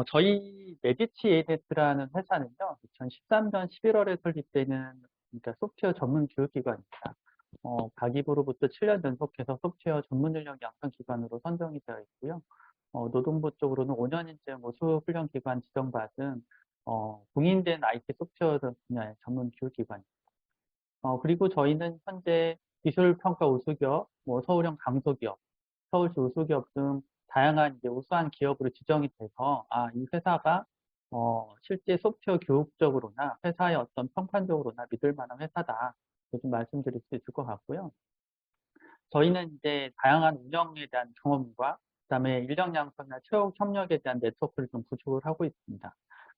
저희 메디치 에이데스라는 회사는요, 2013년 11월에 설립되는 그러니까 소프트웨어 전문 교육기관입니다. 가기부로부터 7년 연속해서 소프트웨어 전문 인력 양성기관으로 선정이 되어 있고요. 노동부 쪽으로는 5년인제 모수훈련기관 지정받은 공인된 IT 소프트웨어 분야의 전문 교육기관입니다. 그리고 저희는 현재 기술평가 우수기업, 서울형 강소기업, 서울시 우수기업 등 다양한 이제 우수한 기업으로 지정이 돼서 이 회사가 실제 소프트웨어 교육적으로나 회사의 어떤 평판적으로나 믿을 만한 회사다. 좀 말씀드릴 수 있을 것 같고요. 저희는 이제 다양한 운영에 대한 경험과 그다음에 인력 양성이나 채용 협력에 대한 네트워크를 좀 구축을 하고 있습니다.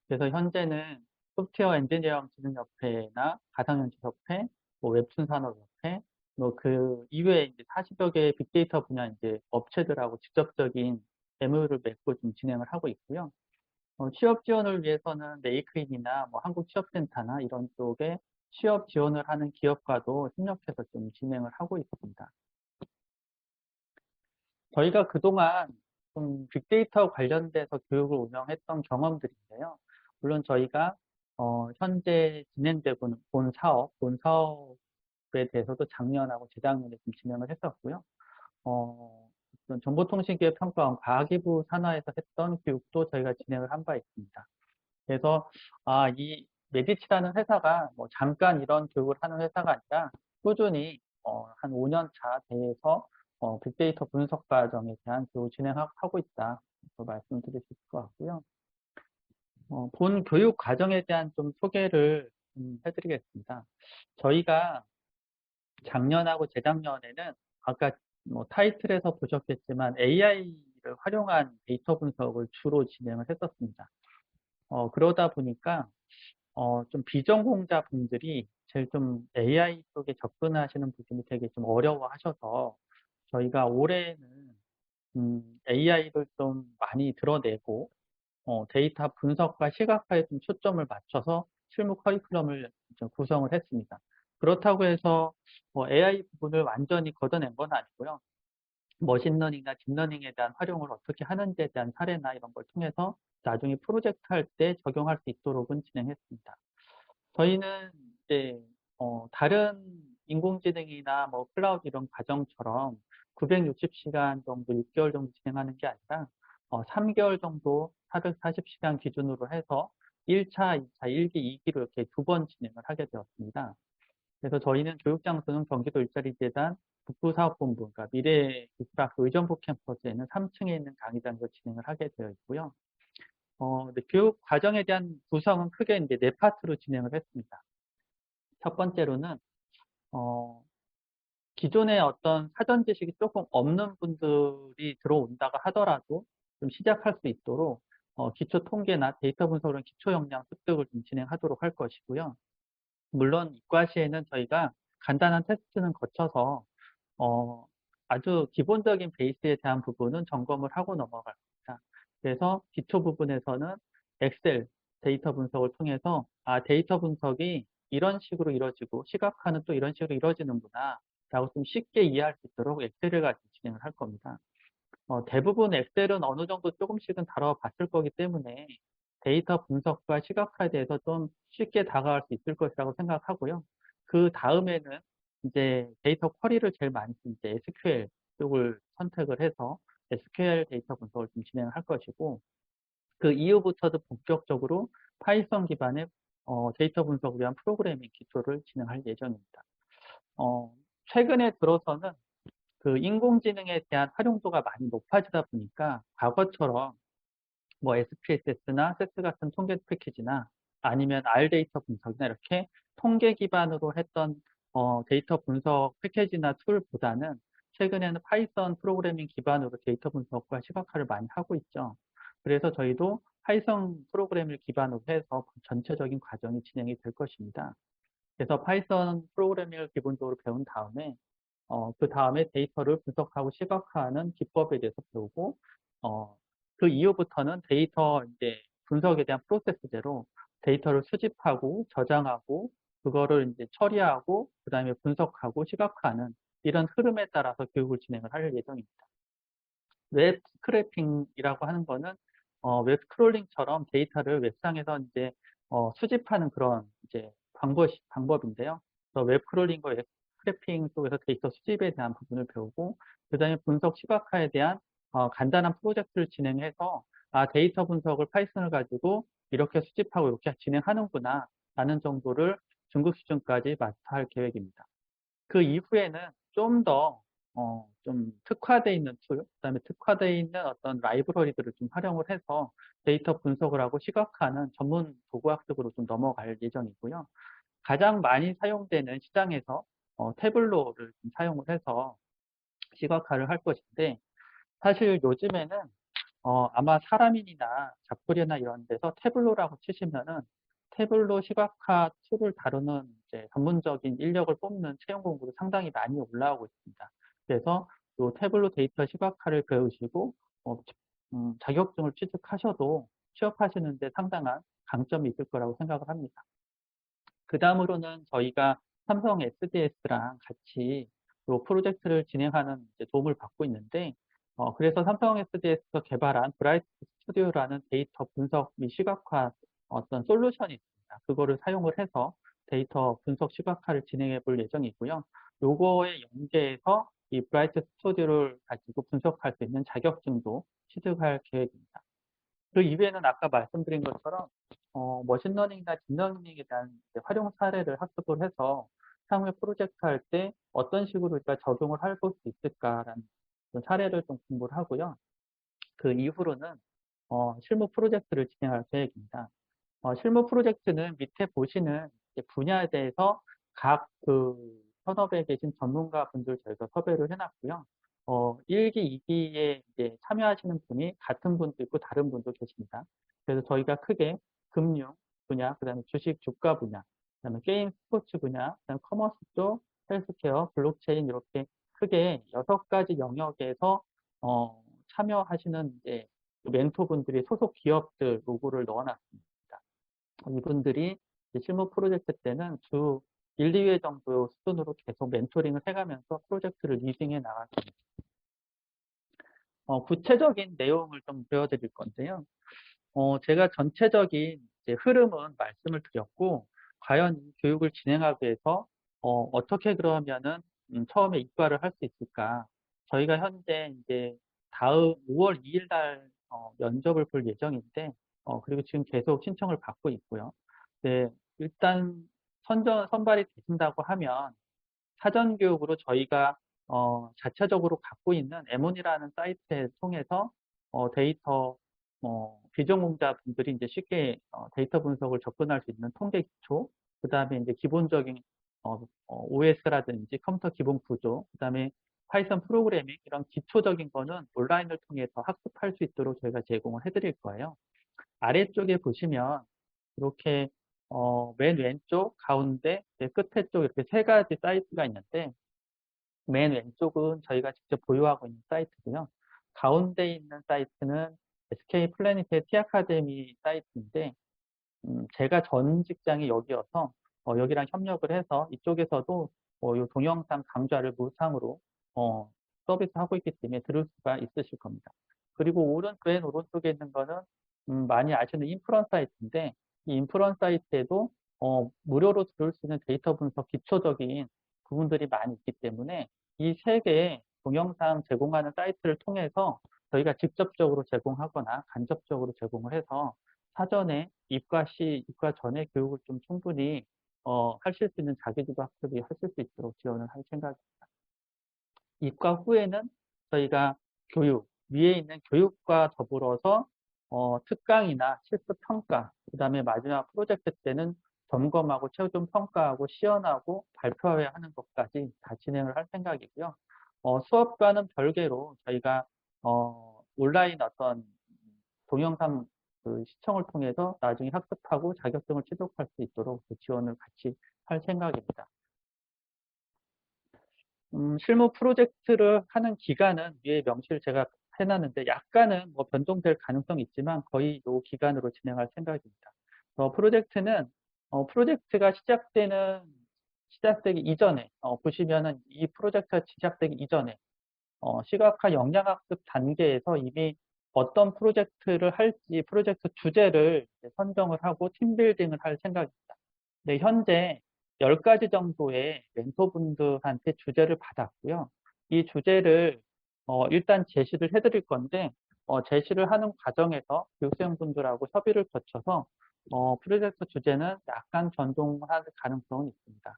그래서 현재는 소프트웨어 엔지니어링 진흥협회나 가상현실협회, 웹툰 산업협회, 그 이외에 이제 40여 개의 빅데이터 분야 이제 업체들하고 직접적인 MOU를 맺고 좀 진행을 하고 있고요. 취업 지원을 위해서는 메이크인이나 한국취업센터나 이런 쪽에 취업 지원을 하는 기업과도 협력해서 좀 진행을 하고 있습니다. 저희가 그동안 좀 빅데이터 관련돼서 교육을 운영했던 경험들인데요. 물론 저희가 현재 진행되고 본 사업에 대해서도 작년하고 재작년에 좀 진행을 했었고요. 어떤 정보통신기획 평가원 과기부 산하에서 했던 교육도 저희가 진행을 한 바 있습니다. 그래서 이 메디치라는 회사가 잠깐 이런 교육을 하는 회사가 아니라 꾸준히 한 5년 차 돼서 빅데이터 분석 과정에 대한 교육을 진행하고 있다. 말씀드릴 수 있을 것 같고요. 본 교육 과정에 대한 좀 소개를 해드리겠습니다. 저희가 작년하고 재작년에는 아까 타이틀에서 보셨겠지만 AI를 활용한 데이터 분석을 주로 진행을 했었습니다. 그러다 보니까 좀 비전공자 분들이 제일 좀 AI 쪽에 접근하시는 부분이 되게 좀 어려워하셔서 저희가 올해는 AI를 좀 많이 드러내고 데이터 분석과 시각화에 좀 초점을 맞춰서 실무 커리큘럼을 좀 구성을 했습니다. 그렇다고 해서 AI 부분을 완전히 걷어낸 건 아니고요. 머신러닝이나 딥러닝에 대한 활용을 어떻게 하는지에 대한 사례나 이런 걸 통해서 나중에 프로젝트 할 때 적용할 수 있도록은 진행했습니다. 저희는 이제 다른 인공지능이나 클라우드 이런 과정처럼 960시간 정도 6개월 정도 진행하는 게 아니라 3개월 정도 440시간 기준으로 해서 1차, 2차, 1기, 2기로 이렇게 2번 진행을 하게 되었습니다. 그래서 저희는 교육장소는 경기도 일자리재단 북부사업본부, 그러니까 미래기술학교 의정부 캠퍼스에는 3층에 있는 강의장에서 진행을 하게 되어 있고요. 근데 교육 과정에 대한 구성은 크게 이제 네 파트로 진행을 했습니다. 첫 번째로는, 기존에 어떤 사전 지식이 조금 없는 분들이 들어온다고 하더라도 좀 시작할 수 있도록 기초 통계나 데이터 분석을 기초 역량 습득을 좀 진행하도록 할 것이고요. 물론 이과시에는 저희가 간단한 테스트는 거쳐서 아주 기본적인 베이스에 대한 부분은 점검을 하고 넘어갈 겁니다. 그래서 기초 부분에서는 엑셀 데이터 분석을 통해서 데이터 분석이 이런 식으로 이루어지고 시각화는 또 이런 식으로 이루어지는구나 라고 좀 쉽게 이해할 수 있도록 엑셀을 가지고 진행을 할 겁니다. 대부분 엑셀은 어느 정도 조금씩은 다뤄봤을 거기 때문에 데이터 분석과 시각화에 대해서 좀 쉽게 다가갈 수 있을 것이라고 생각하고요. 그 다음에는 이제 데이터 쿼리를 제일 많이 쓴 이제 SQL 쪽을 선택을 해서 SQL 데이터 분석을 좀 진행을 할 것이고, 그 이후부터도 본격적으로 파이썬 기반의 데이터 분석을 위한 프로그래밍 기초를 진행할 예정입니다. 최근에 들어서는 그 인공지능에 대한 활용도가 많이 높아지다 보니까 과거처럼 SPSS나 세스 같은 통계 패키지나 아니면 R 데이터 분석이나 이렇게 통계 기반으로 했던 데이터 분석 패키지나 툴보다는 최근에는 파이썬 프로그래밍 기반으로 데이터 분석과 시각화를 많이 하고 있죠. 그래서 저희도 파이썬 프로그램을 기반으로 해서 전체적인 과정이 진행이 될 것입니다. 그래서 파이썬 프로그래밍을 기본적으로 배운 다음에 그 다음에 데이터를 분석하고 시각화하는 기법에 대해서 배우고, 그 이후부터는 데이터 이제 분석에 대한 프로세스대로 데이터를 수집하고 저장하고 그거를 이제 처리하고 그 다음에 분석하고 시각화하는 이런 흐름에 따라서 교육을 진행을 할 예정입니다. 웹 스크래핑이라고 하는 거는 웹 스크롤링처럼 데이터를 웹상에서 이제 수집하는 그런 이제 방법인데요. 그래서 웹 크롤링과 웹 스크래핑 속에서 데이터 수집에 대한 부분을 배우고, 그다음에 분석 시각화에 대한 간단한 프로젝트를 진행해서 데이터 분석을 파이썬을 가지고 이렇게 수집하고 이렇게 진행하는구나 라는 정도를 중급 수준까지 마스터할 계획입니다. 그 이후에는 좀 더, 좀 특화되어 있는 툴, 그다음에 특화되어 있는 어떤 라이브러리들을 좀 활용을 해서 데이터 분석을 하고 시각화하는 전문 도구학습으로 좀 넘어갈 예정이고요. 가장 많이 사용되는 시장에서 태블로를 좀 사용을 해서 시각화를 할 것인데, 사실 요즘에는 아마 사람인이나 잡코리나 이런 데서 태블로라고 치시면은 태블로 시각화 툴을 다루는 이제 전문적인 인력을 뽑는 채용 공고도 상당히 많이 올라오고 있습니다. 그래서 이 태블로 데이터 시각화를 배우시고 어, 자격증을 취득하셔도 취업하시는데 상당한 강점이 있을 거라고 생각을 합니다. 그 다음으로는 저희가 삼성 SDS랑 같이 이 프로젝트를 진행하는 이제 도움을 받고 있는데, 그래서 삼성 SDS에서 개발한 브라이트 스튜디오라는 데이터 분석 및 시각화 어떤 솔루션이 있습니다. 그거를 사용을 해서 데이터 분석 시각화를 진행해 볼 예정이고요. 요거에 연계해서 이 브라이트 스튜디오를 가지고 분석할 수 있는 자격증도 취득할 계획입니다. 그 이외에는 아까 말씀드린 것처럼 머신러닝이나 딥러닝에 대한 이제 활용 사례를 학습을 해서 향후에 프로젝트 할 때 어떤 식으로 우리가 적용을 할 수 있을까라는 그런 사례를 좀 공부를 하고요. 그 이후로는 실무 프로젝트를 진행할 계획입니다. 실무 프로젝트는 밑에 보시는 이제 분야에 대해서 각 그 현업에 계신 전문가 분들 저희가 섭외를 해놨고요. 1기, 2기에 이제 참여하시는 분이 같은 분도 있고 다른 분도 계십니다. 그래서 저희가 크게 금융 분야, 그다음에 주식 주가 분야, 그다음에 게임 스포츠 분야, 그다음에 커머스 쪽, 헬스케어, 블록체인 이렇게 크게 6가지 영역에서 참여하시는 이제 멘토분들이 소속 기업들 로고를 넣어놨습니다. 이분들이 실무 프로젝트 때는 주 1, 2회 정도 수준으로 계속 멘토링을 해가면서 프로젝트를 리딩해 나갔습니다. 구체적인 내용을 좀 보여드릴 건데요. 제가 전체적인 이제 흐름은 말씀을 드렸고, 과연 이 교육을 진행하기 위해서 어떻게 그러면은 처음에 입과를 할 수 있을까? 저희가 현재 이제 다음 5월 2일 날 면접을 볼 예정인데, 그리고 지금 계속 신청을 받고 있고요. 네, 일단 선발이 되신다고 하면 사전 교육으로 저희가 자체적으로 갖고 있는 에몬이라는 사이트를 통해서 데이터 비전공자분들이 이제 쉽게 데이터 분석을 접근할 수 있는 통계 기초, 그 다음에 이제 기본적인 OS라든지 컴퓨터 기본 구조, 그 다음에 파이썬 프로그래밍 이런 기초적인 거는 온라인을 통해서 학습할 수 있도록 저희가 제공을 해드릴 거예요. 아래쪽에 보시면 이렇게 맨 왼쪽, 가운데, 끝에 쪽 이렇게 3가지 사이트가 있는데, 맨 왼쪽은 저희가 직접 보유하고 있는 사이트고요. 가운데 있는 사이트는 SK 플래닛의 T아카데미 사이트인데, 제가 전 직장이 여기여서 여기랑 협력을 해서 이쪽에서도 이 동영상 강좌를 무상으로 서비스하고 있기 때문에 들을 수가 있으실 겁니다. 그리고 맨 오른쪽에 있는 거는 많이 아시는 인프런 사이트인데, 이 인프런 사이트에도 무료로 들을 수 있는 데이터 분석 기초적인 부분들이 많이 있기 때문에 이 3개의 동영상 제공하는 사이트를 통해서 저희가 직접적으로 제공하거나 간접적으로 제공을 해서 사전에 입과 전에 교육을 좀 충분히 하실 수 있는 자기주도 학습이 하실 수 있도록 지원을 할 생각입니다. 입과 후에는 저희가 위에 있는 교육과 더불어서 특강이나 실습 평가, 그 다음에 마지막 프로젝트 때는 점검하고 최종 평가하고 시연하고 발표해야 하는 것까지 다 진행을 할 생각이고요. 수업과는 별개로 저희가 온라인 어떤 동영상 그 시청을 통해서 나중에 학습하고 자격증을 취득할 수 있도록 그 지원을 같이 할 생각입니다. 실무 프로젝트를 하는 기간은 위에 명시를 제가 해놨는데 약간은 뭐 변동될 가능성이 있지만 거의 이 기간으로 진행할 생각입니다. 프로젝트가 시작되기 이전에 보시면은 이 프로젝트가 시작되기 이전에 시각화 역량학습 단계에서 이미 어떤 프로젝트를 할지 프로젝트 주제를 이제 선정을 하고 팀빌딩을 할 생각입니다. 네, 현재 10가지 정도의 멘토분들한테 주제를 받았고요. 이 주제를 일단 제시를 해드릴 건데 제시를 하는 과정에서 교수형분들하고 협의를 거쳐서 프로젝트 주제는 약간 변동할 가능성은 있습니다.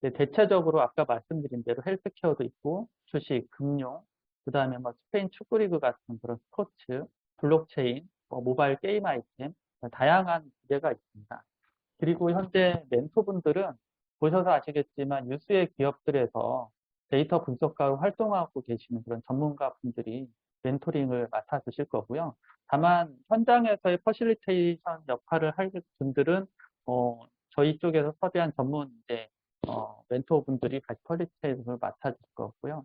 네, 대체적으로 아까 말씀드린 대로 헬스케어도 있고 주식, 금융, 그다음에 뭐 스페인 축구 리그 같은 그런 스포츠, 블록체인, 모바일 게임 아이템 다양한 주제가 있습니다. 그리고 현재 멘토분들은 보셔서 아시겠지만 유수의 기업들에서 데이터 분석가로 활동하고 계시는 그런 전문가 분들이 멘토링을 맡아주실 거고요. 다만 현장에서의 퍼실리테이션 역할을 할 분들은 저희 쪽에서 섭외한 전문 이제 멘토분들이 같이 퍼실리테이션을 맡아줄 거고요.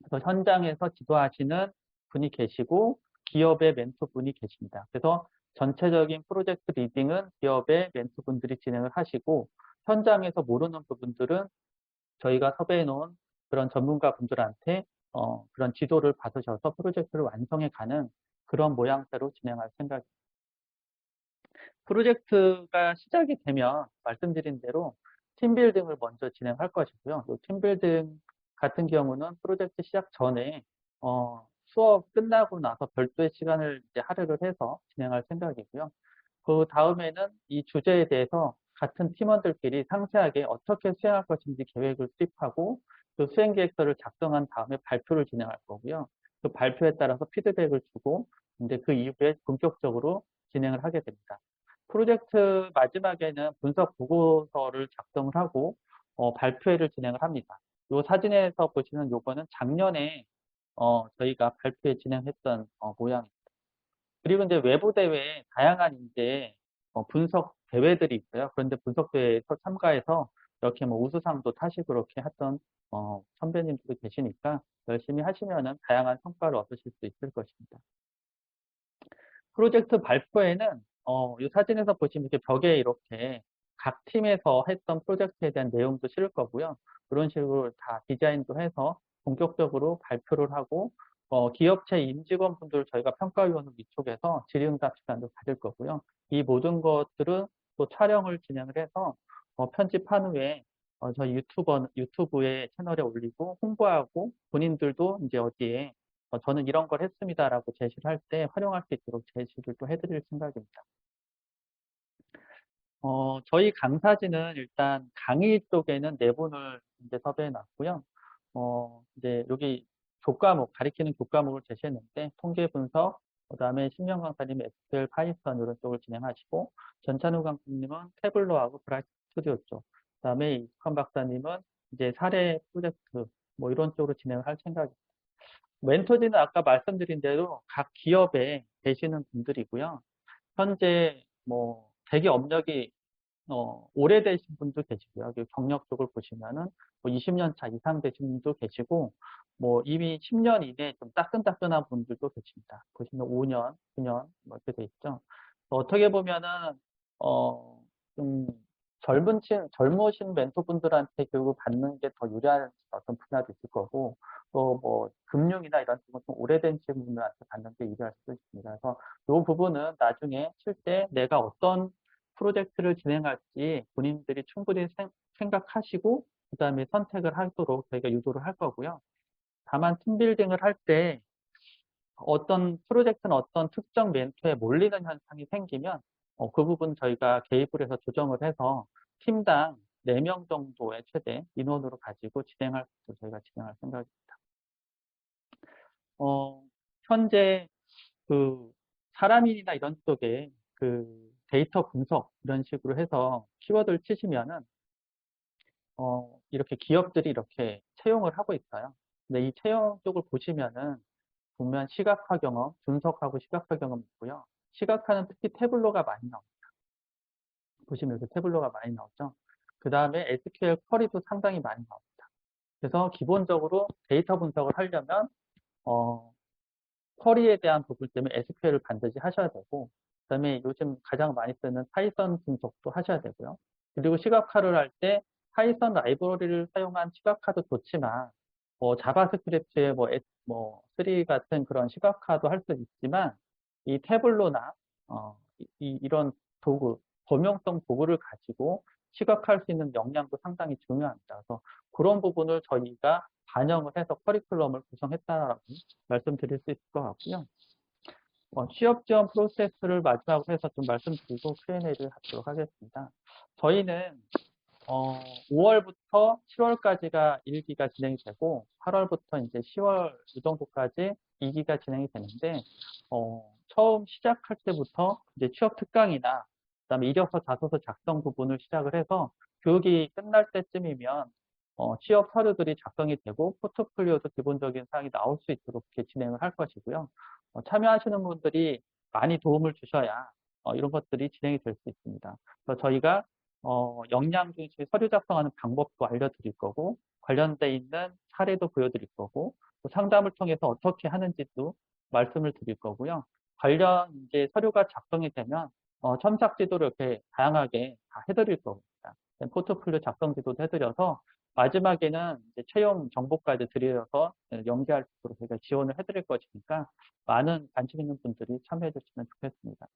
그래서 현장에서 지도하시는 분이 계시고 기업의 멘토분이 계십니다. 그래서 전체적인 프로젝트 리딩은 기업의 멘토분들이 진행을 하시고 현장에서 모르는 부분들은 저희가 섭외해 놓은 그런 전문가 분들한테 그런 지도를 받으셔서 프로젝트를 완성해 가는 그런 모양새로 진행할 생각입니다. 프로젝트가 시작이 되면 말씀드린 대로 팀빌딩을 먼저 진행할 것이고요. 이 팀빌딩 같은 경우는 프로젝트 시작 전에 수업 끝나고 나서 별도의 시간을 이제 할애를 해서 진행할 생각이고요. 그 다음에는 이 주제에 대해서 같은 팀원들끼리 상세하게 어떻게 수행할 것인지 계획을 수립하고 그 수행 계획서를 작성한 다음에 발표를 진행할 거고요. 그 발표에 따라서 피드백을 주고 이제 그 이후에 본격적으로 진행을 하게 됩니다. 프로젝트 마지막에는 분석 보고서를 작성을 하고 발표회를 진행을 합니다. 이 사진에서 보시는 요거는 작년에 저희가 발표회 진행했던 모양입니다. 그리고 이제 외부 대회 다양한 이제 분석 대회들이 있어요. 그런데 분석 대회에서 참가해서 이렇게 뭐 우수상도 타시고 그렇게 했던 선배님들도 계시니까 열심히 하시면은 다양한 성과를 얻으실 수 있을 것입니다. 프로젝트 발표에는 이 사진에서 보시면 이렇게 벽에 이렇게 각 팀에서 했던 프로젝트에 대한 내용도 실을 거고요. 그런 식으로 다 디자인도 해서 본격적으로 발표를 하고 기업체 임직원분들 저희가 평가위원을 위촉해서 질의응답 시간도 가질 거고요. 이 모든 것들은 또 촬영을 진행을 해서 편집한 후에 저희 유튜브에 채널에 올리고 홍보하고 본인들도 이제 어디에 저는 이런 걸 했습니다라고 제시를 할 때 활용할 수 있도록 제시를 또 해드릴 생각입니다. 저희 강사진은 일단 강의 쪽에는 네 분을 이제 섭외해 놨고요. 이제 여기 교과목, 가리키는 교과목을 제시했는데, 통계 분석, 그 다음에 신명 강사님 SQL, 파이썬 이런 쪽을 진행하시고, 전찬우 강사님은 태블로하고 브라이트 스튜디오 쪽, 그 다음에 이숙환 박사님은 이제 사례 프로젝트, 뭐 이런 쪽으로 진행을 할 생각입니다. 멘토진은 아까 말씀드린 대로 각 기업에 계시는 분들이고요. 현재 뭐 되게 업력이 오래되신 분도 계시고요. 경력 쪽을 보시면은 뭐 20년 차 이상 되신 분도 계시고 뭐 이미 10년 이내 좀 따끈따끈한 분들도 계십니다. 보시면 5년, 9년 뭐 이렇게 돼 있죠. 어떻게 보면은 좀 젊으신 멘토분들한테 교육을 받는 게 더 유리한 어떤 분야도 있을 거고 또 뭐 금융이나 이런 쪽은 좀 오래된 분들한테 받는 게 유리할 수도 있습니다. 그래서 이 부분은 나중에 실제 내가 어떤 프로젝트를 진행할지 본인들이 충분히 생각하시고 그다음에 선택을 하도록 저희가 유도를 할 거고요. 다만 팀빌딩을 할 때 어떤 프로젝트는 어떤 특정 멘토에 몰리는 현상이 생기면 그 부분 저희가 개입을 해서 조정을 해서 팀당 4명 정도의 최대 인원으로 가지고 진행할 것으로 저희가 진행할 생각입니다. 현재 그 사람인이나 이런 쪽에 그 데이터 분석 이런 식으로 해서 키워드를 치시면은 이렇게 기업들이 이렇게 채용을 하고 있어요. 근데 이 채용 쪽을 보시면은 보면 시각화 경험, 분석하고 시각화 경험이 있고요. 시각화는 특히 태블로가 많이 나옵니다. 보시면 이렇게 태블로가 많이 나오죠. 그 다음에 SQL 쿼리도 상당히 많이 나옵니다. 그래서 기본적으로 데이터 분석을 하려면 쿼리에 대한 부분 때문에 SQL을 반드시 하셔야 되고 그다음에 요즘 가장 많이 쓰는 파이썬 분석도 하셔야 되고요. 그리고 시각화를 할 때 파이썬 라이브러리를 사용한 시각화도 좋지만 자바스크립트의 뭐 3 같은 그런 시각화도 할 수 있지만 이 태블로나 이런 도구, 범용성 도구를 가지고 시각화할 수 있는 역량도 상당히 중요합니다. 그래서 그런 부분을 저희가 반영을 해서 커리큘럼을 구성했다라고 말씀드릴 수 있을 것 같고요. 취업 지원 프로세스를 마지막으로 해서 좀 말씀드리고 Q&A를 하도록 하겠습니다. 저희는 5월부터 7월까지가 1기가 진행이 되고 8월부터 이제 10월 이 정도까지 2기가 진행이 되는데 처음 시작할 때부터 이제 취업 특강이나 그다음에 이력서 자소서 작성 부분을 시작을 해서 교육이 끝날 때쯤이면 취업 서류들이 작성이 되고 포트폴리오도 기본적인 사항이 나올 수 있도록 이렇게 진행을 할 것이고요. 참여하시는 분들이 많이 도움을 주셔야 이런 것들이 진행이 될 수 있습니다. 그래서 저희가 역량 중심 서류 작성하는 방법도 알려드릴 거고 관련돼 있는 사례도 보여드릴 거고 또 상담을 통해서 어떻게 하는지도 말씀을 드릴 거고요. 관련 이제 서류가 작성이 되면 첨삭지도를 이렇게 다양하게 다 해드릴 겁니다. 포트폴리오 작성 지도도 해드려서 마지막에는 이제 채용 정보까지 드려서 연계할 수 있도록 저희가 지원을 해드릴 것이니까 많은 관심 있는 분들이 참여해 주시면 좋겠습니다.